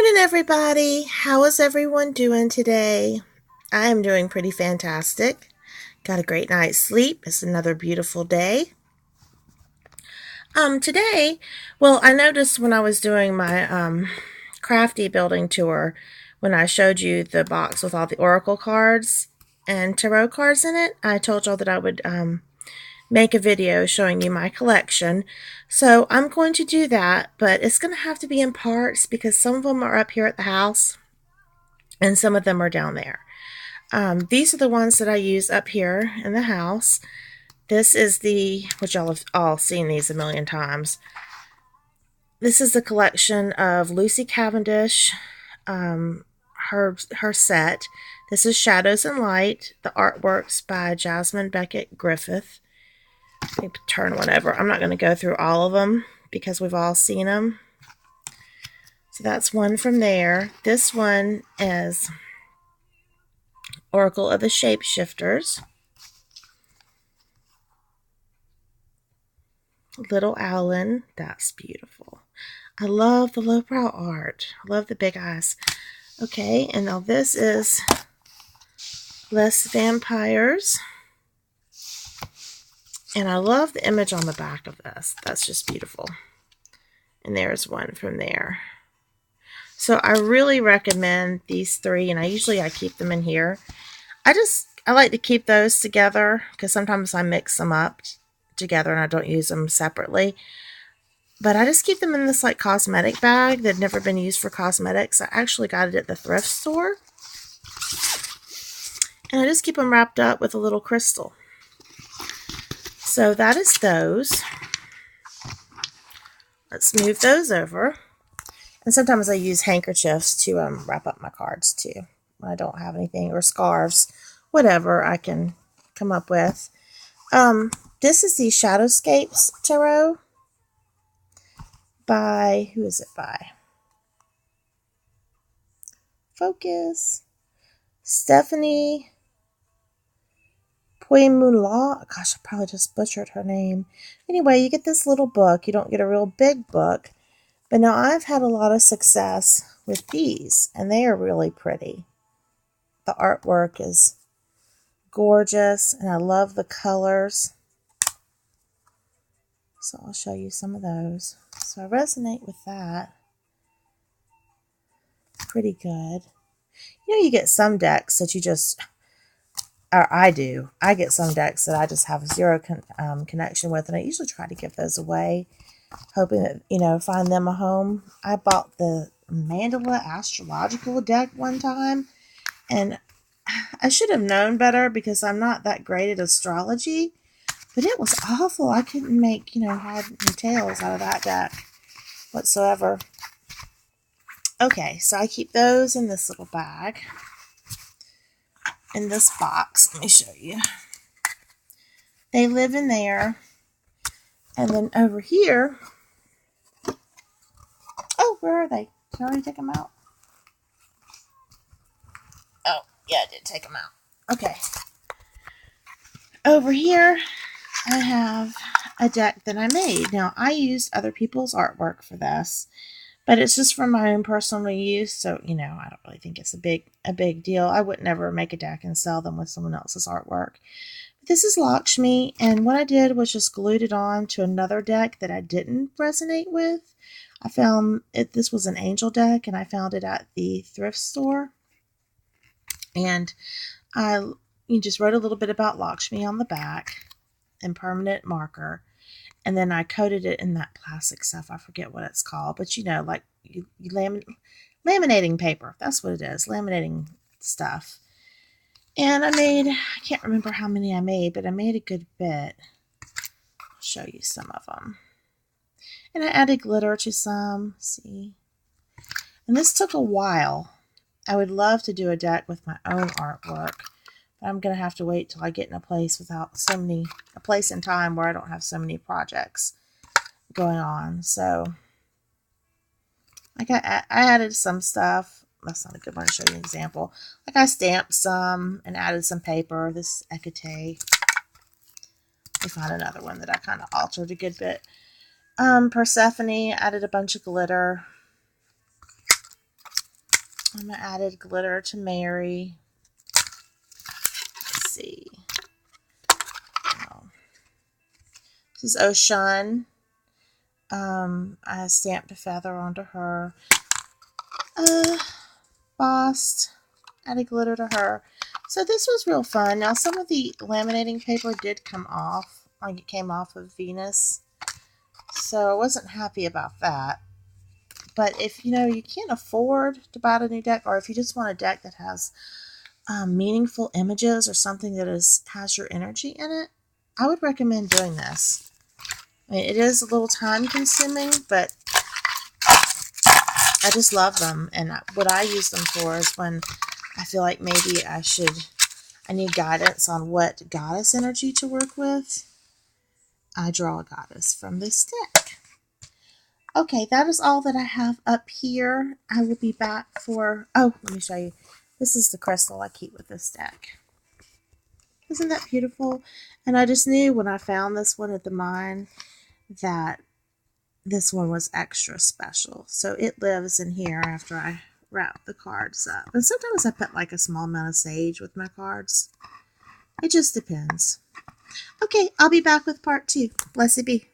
Morning, everybody. How is everyone doing today? I am doing pretty fantastic. Got a great night's sleep. It's another beautiful day. Today, well, I noticed when I was doing my crafty building tour, when I showed you the box with all the oracle cards and tarot cards in it, I told y'all that I would make a video showing you my collection. So I'm going to do that, but it's going to have to be in parts because some of them are up here at the house and some of them are down there. These are the ones that I use up here in the house. This is which y'all have all seen these a million times. This is the collection of Lucy Cavendish, her set. This is Shadows and Light. The artwork's by Jasmine Beckett Griffith. Let me turn one over. I'm not going to go through all of them because we've all seen them. So that's one from there. This one is Oracle of the Shapeshifters. Little Alan. That's beautiful. I love the lowbrow art. I love the big eyes. Okay, and now this is Less Vampires. And I love the image on the back of this. That's just beautiful. And there's one from there. So I really recommend these three, and I keep them in here. I like to keep those together because sometimes I mix them up together and I don't use them separately. But I just keep them in this like cosmetic bag that had never been used for cosmetics. I actually got it at the thrift store. And I just keep them wrapped up with a little crystal. So that is those. Let's move those over. And sometimes I use handkerchiefs to wrap up my cards too when I don't have anything, or scarves, whatever I can come up with. This is the Shadowscapes Tarot by, who is it by? Focus. Stephanie Poimula. Gosh, I probably just butchered her name. Anyway, you get this little book. You don't get a real big book. But now I've had a lot of success with these, and they are really pretty. The artwork is gorgeous, and I love the colors. So I'll show you some of those. So I resonate with that. Pretty good. You know, you get some decks that you just, or I do. I get some decks that I just have zero connection with, and I usually try to give those away, hoping that, find them a home. I bought the Mandala Astrological deck one time, and I should have known better because I'm not that great at astrology, but it was awful. I couldn't make, head and tails out of that deck whatsoever. Okay, so I keep those in this little bag. In this box, let me show you. They live in there. And then over here, oh, where are they? Did I already take them out? Oh, yeah, I did take them out. Okay. Over here, I have a deck that I made. Now, I used other people's artwork for this, but it's just for my own personal use, so, I don't really think it's a big deal. I would never make a deck and sell them with someone else's artwork. This is Lakshmi, and what I did was just glued it on to another deck that I didn't resonate with. I found this was an angel deck, and I found it at the thrift store. And you just wrote a little bit about Lakshmi on the back in permanent marker. And then I coated it in that plastic stuff. I forget what it's called, but like you laminating paper. That's what it is, laminating stuff. And I can't remember how many I made, but I made a good bit. I'll show you some of them. And I added glitter to some, see. And this took a while. I would love to do a deck with my own artwork, but I'm going to have to wait till I get in a place a place in time where I don't have so many projects going on. So like I added some stuff. That's not a good one to show you an example. Like I stamped some and added some paper. This Hecate. I found another one that I kind of altered a good bit. Persephone, added a bunch of glitter. I added glitter to Mary. Let's see. Oh. This is Ocean. I stamped a feather onto her. Bossed. Added glitter to her. So this was real fun. Now some of the laminating paper did come off. Like it came off of Venus. So I wasn't happy about that. But if you can't afford to buy a new deck, or if you just want a deck that has meaningful images or something that has your energy in it, I would recommend doing this. I mean, it is a little time consuming, but I just love them. And what I use them for is when I feel like maybe I need guidance on what goddess energy to work with. I draw a goddess from this deck. Okay, that is all that I have up here. I will be back for... Oh, let me show you. This is the crystal I keep with this deck. Isn't that beautiful? And I just knew when I found this one at the mine that this one was extra special. So it lives in here after I wrap the cards up. And sometimes I put like a small amount of sage with my cards. It just depends. Okay, I'll be back with part 2. Blessed be.